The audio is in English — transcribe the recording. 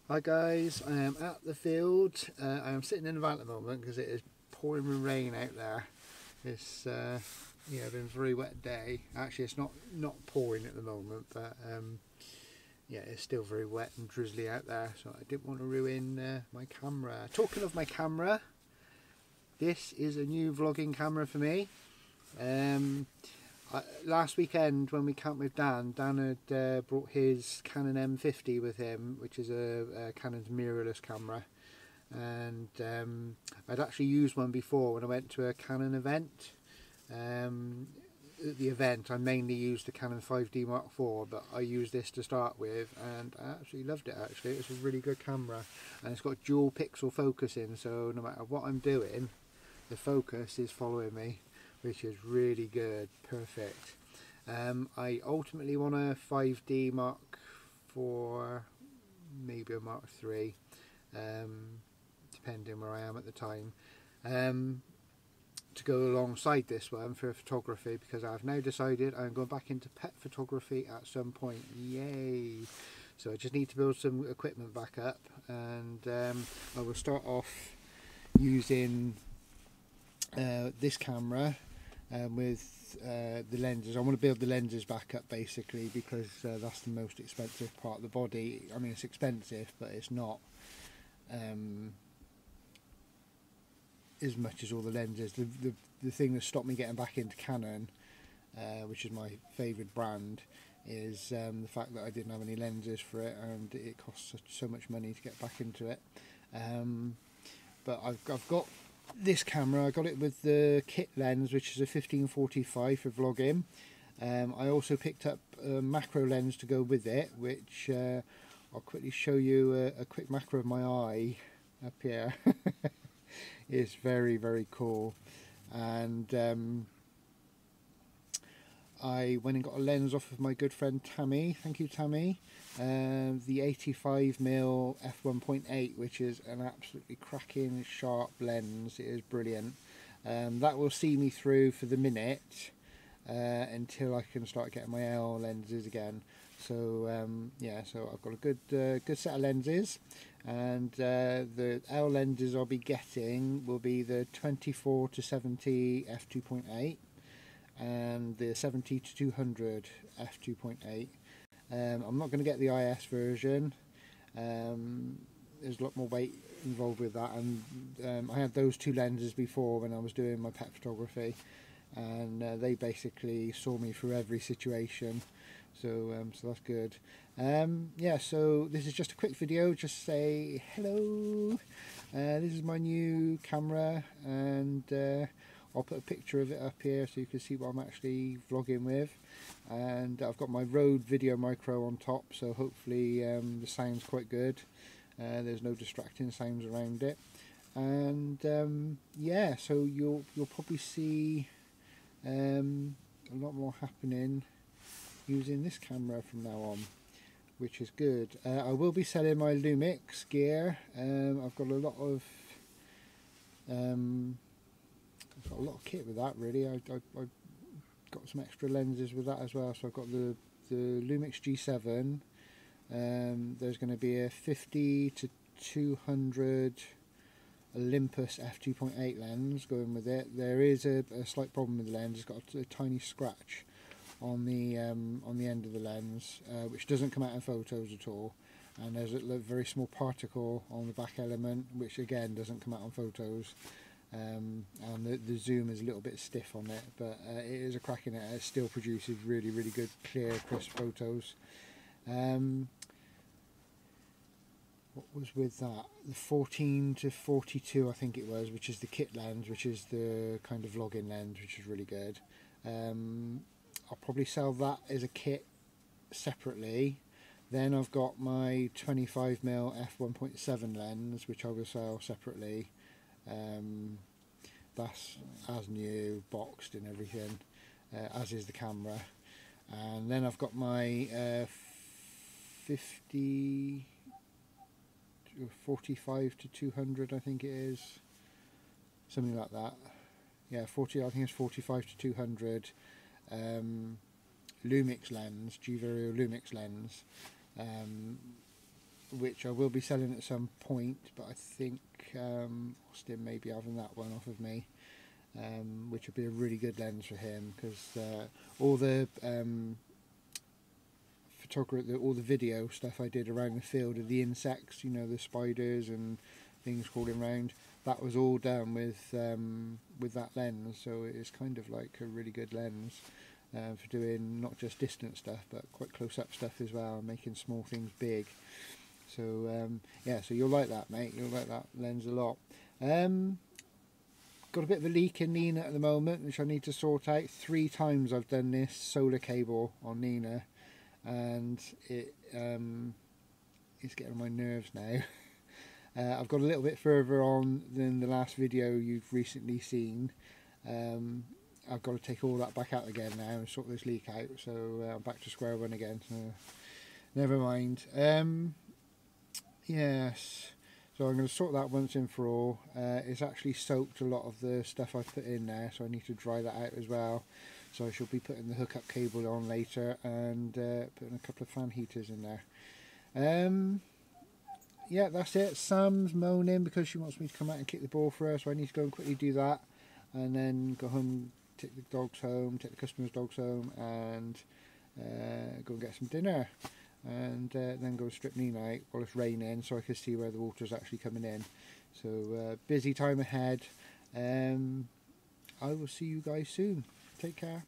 Hi guys, I am at the field. I am sitting in the van at the moment because it is pouring with rain out there. It's been a very wet day. Actually, it's not pouring at the moment, but yeah, it's still very wet and drizzly out there. So I didn't want to ruin my camera. Talking of my camera, this is a new vlogging camera for me. Last weekend when we camped with Dan had brought his Canon M50 with him, which is a Canon's mirrorless camera, and I'd actually used one before when I went to a Canon event. At the event I mainly used the Canon 5D Mark IV, but I used this to start with and I absolutely loved it. Actually, it was a really good camera, and it's got dual pixel focusing, so no matter what I'm doing, the focus is following me, which is really good, perfect. I ultimately want a 5D Mark IV, maybe a Mark III, depending where I am at the time, to go alongside this one for photography, because I've now decided I'm going back into pet photography at some point. Yay! So I just need to build some equipment back up, and I will start off using this camera with the lenses. I want to build the lenses back up basically, because that's the most expensive part of the body. I mean, it's expensive, but it's not as much as all the lenses. The thing that stopped me getting back into Canon, which is my favourite brand, is the fact that I didn't have any lenses for it, and it costs so much money to get back into it. But I've got this camera. I got it with the kit lens, which is a 1545 for vlogging. I also picked up a macro lens to go with it, which I'll quickly show you a quick macro of my eye up here. It's very, very cool. And I went and got a lens off of my good friend Tammy. Thank you, Tammy. The 85mm f1.8, which is an absolutely cracking sharp lens. It is brilliant. That will see me through for the minute until I can start getting my L lenses again. So yeah, so I've got a good set of lenses, and the L lenses I'll be getting will be the 24 to 70 f2.8 and the 70 to 200 f2.8. I'm not going to get the IS version. There's a lot more weight involved with that, and I had those two lenses before when I was doing my pet photography, and they basically saw me through every situation. So that's good. Yeah, so this is just a quick video, just say hello. This is my new camera, and I'll put a picture of it up here so you can see what I'm actually vlogging with. And I've got my Rode Video Micro on top, so hopefully the sound's quite good. There's no distracting sounds around it. And yeah, so you'll probably see a lot more happening using this camera from now on, which is good. I will be selling my Lumix gear. I've got a lot of kit with that, really. I got some extra lenses with that as well. So I've got the Lumix G7. There's going to be a 50 to 200 Olympus f2.8 lens going with it. There is a slight problem with the lens. It's got a tiny scratch on the end of the lens, which doesn't come out in photos at all, and there's a very small particle on the back element, which again doesn't come out on photos, and the zoom is a little bit stiff on it, but it is a crack in it. It still produces really, really good, clear, crisp photos. What was with that? The 14 to 42, I think it was, which is the kit lens, which is the kind of vlogging lens, which is really good. I'll probably sell that as a kit separately. Then I've got my 25mm f1.7 lens, which I will sell separately. That's as new, boxed and everything, as is the camera. And then I've got my 45 to 200, I think it is, something like that. Yeah, I think it's 45 to 200 Lumix lens, G-Vario Lumix lens, which I will be selling at some point, but I think Austin may be having that one off of me, which would be a really good lens for him, because all the photography, all the video stuff I did around the field of the insects, you know, the spiders and things crawling around, that was all done with that lens, so it's kind of like a really good lens for doing not just distant stuff but quite close up stuff as well, making small things big. So yeah, so you'll like that, mate, you'll like that lens a lot. Got a bit of a leak in Nina at the moment, which I need to sort out. 3 times I've done this solar cable on Nina, and it's getting on my nerves now. I've got a little bit further on than the last video you've recently seen. I've got to take all that back out again now and sort this leak out, so I'm back to square one again, so never mind. Yes, so I'm going to sort that once and for all. It's actually soaked a lot of the stuff I've put in there, so I need to dry that out as well. So I shall be putting the hookup cable on later, and putting a couple of fan heaters in there. Yeah, that's it. Sam's moaning because she wants me to come out and kick the ball for her, so I need to go and quickly do that, and then go home, take the dogs home, take the customers' dogs home, and go and get some dinner, and then go strip Nina out while it's raining, so I can see where the water's actually coming in. So busy time ahead. I will see you guys soon. Take care.